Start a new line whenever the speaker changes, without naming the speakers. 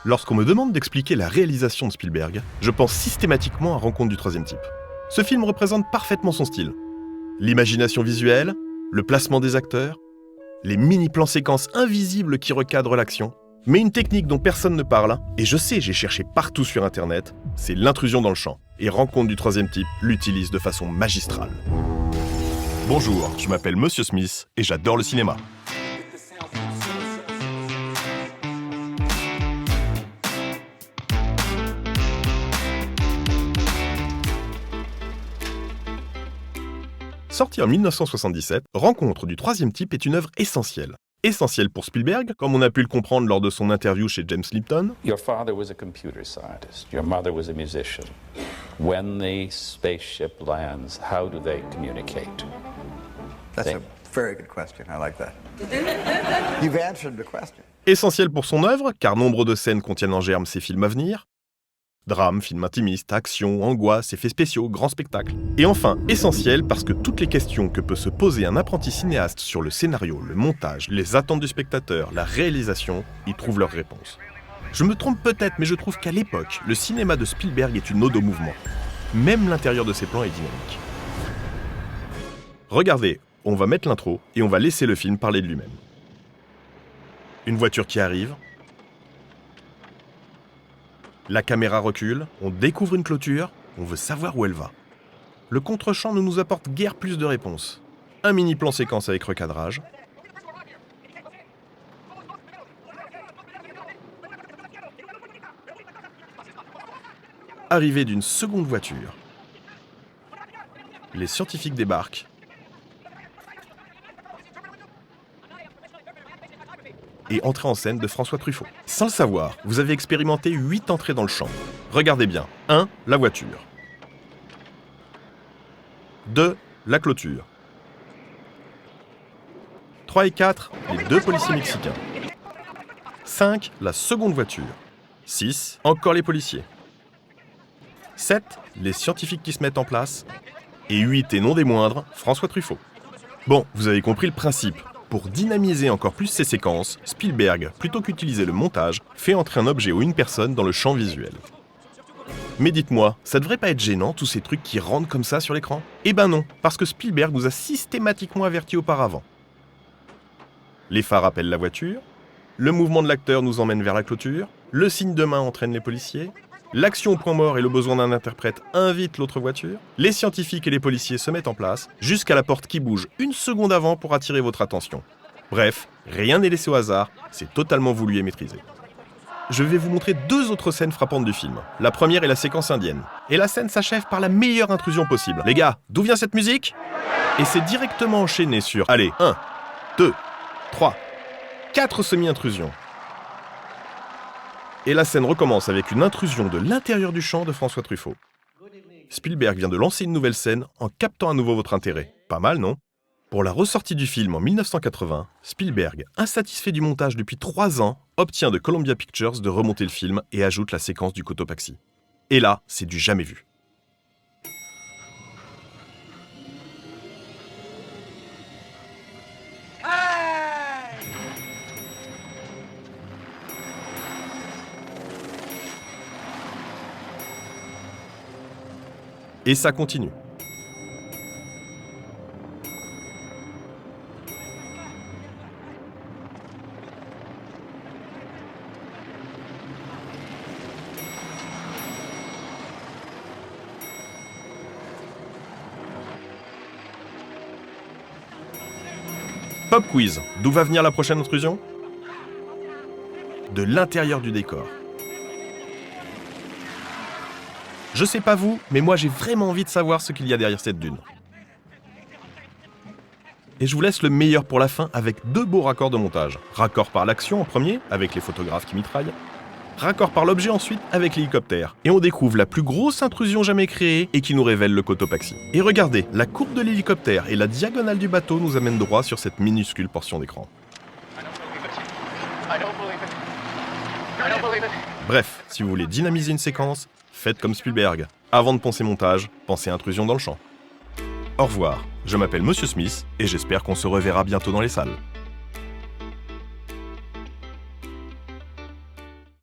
Lorsqu'on me demande d'expliquer la réalisation de Spielberg, je pense systématiquement à Rencontre du troisième type. Ce film représente parfaitement son style. L'imagination visuelle, le placement des acteurs, les mini-plans séquences invisibles qui recadrent l'action. Mais une technique dont personne ne parle, et je sais, j'ai cherché partout sur internet, c'est l'intrusion dans le champ. Et Rencontre du troisième type l'utilise de façon magistrale. Bonjour, je m'appelle Monsieur Smith et j'adore le cinéma. Sorti en 1977, Rencontre du troisième type est une œuvre essentielle. Essentielle pour Spielberg, comme on a pu le comprendre lors de son interview chez James Lipton.
Your father was a computer scientist. Your mother was a musician. When the spaceship lands, how do they communicate?
That's a very good question. I like that. You've answered the question.
Essentielle pour son œuvre, car nombre de scènes contiennent en germe ses films à venir. Drame, film intimiste, action, angoisse, effets spéciaux, grands spectacles. Et enfin, essentiel parce que toutes les questions que peut se poser un apprenti cinéaste sur le scénario, le montage, les attentes du spectateur, la réalisation, y trouvent leurs réponses. Je me trompe peut-être, mais je trouve qu'à l'époque, le cinéma de Spielberg est une ode au mouvement. Même l'intérieur de ses plans est dynamique. Regardez, on va mettre l'intro et on va laisser le film parler de lui-même. Une voiture qui arrive. La caméra recule, on découvre une clôture, on veut savoir où elle va. Le contre-champ ne nous apporte guère plus de réponses. Un mini-plan séquence avec recadrage. Arrivée d'une seconde voiture. Les scientifiques débarquent. Et entrée en scène de François Truffaut. Sans le savoir, vous avez expérimenté 8 entrées dans le champ. Regardez bien. 1. La voiture. 2. La clôture. 3 et 4. Les 2 policiers mexicains. 5. La seconde voiture. 6. Encore les policiers. 7. Les scientifiques qui se mettent en place. Et 8, et non des moindres, François Truffaut. Bon, vous avez compris le principe. Pour dynamiser encore plus ces séquences, Spielberg, plutôt qu'utiliser le montage, fait entrer un objet ou une personne dans le champ visuel. Mais dites-moi, ça devrait pas être gênant tous ces trucs qui rentrent comme ça sur l'écran ? Eh ben non, parce que Spielberg nous a systématiquement avertis auparavant. Les phares appellent la voiture, le mouvement de l'acteur nous emmène vers la clôture, le signe de main entraîne les policiers, l'action au point mort et le besoin d'un interprète invitent l'autre voiture, les scientifiques et les policiers se mettent en place, jusqu'à la porte qui bouge une seconde avant pour attirer votre attention. Bref, rien n'est laissé au hasard, c'est totalement voulu et maîtrisé. Je vais vous montrer 2 autres scènes frappantes du film. La première est la séquence indienne. Et la scène s'achève par la meilleure intrusion possible. Les gars, d'où vient cette musique ? Et c'est directement enchaîné sur, allez, 1, 2, 3, 4 semi-intrusions. Et la scène recommence avec une intrusion de l'intérieur du champ de François Truffaut. Spielberg vient de lancer une nouvelle scène en captant à nouveau votre intérêt. Pas mal, non ? Pour la ressortie du film en 1980, Spielberg, insatisfait du montage depuis 3 ans, obtient de Columbia Pictures de remonter le film et ajoute la séquence du Cotopaxi. Et là, c'est du jamais vu. Et ça continue. Pop quiz. D'où va venir la prochaine intrusion ? De l'intérieur du décor. Je sais pas vous, mais moi j'ai vraiment envie de savoir ce qu'il y a derrière cette dune. Et je vous laisse le meilleur pour la fin avec 2 beaux raccords de montage. Raccord par l'action en premier, avec les photographes qui mitraillent. Raccord par l'objet ensuite, avec l'hélicoptère. Et on découvre la plus grosse intrusion jamais créée et qui nous révèle le Cotopaxi. Et regardez, la courbe de l'hélicoptère et la diagonale du bateau nous amènent droit sur cette minuscule portion d'écran. Bref, si vous voulez dynamiser une séquence, faites comme Spielberg. Avant de penser montage, pensez intrusion dans le champ. Au revoir, je m'appelle Monsieur Smith et j'espère qu'on se reverra bientôt dans les salles.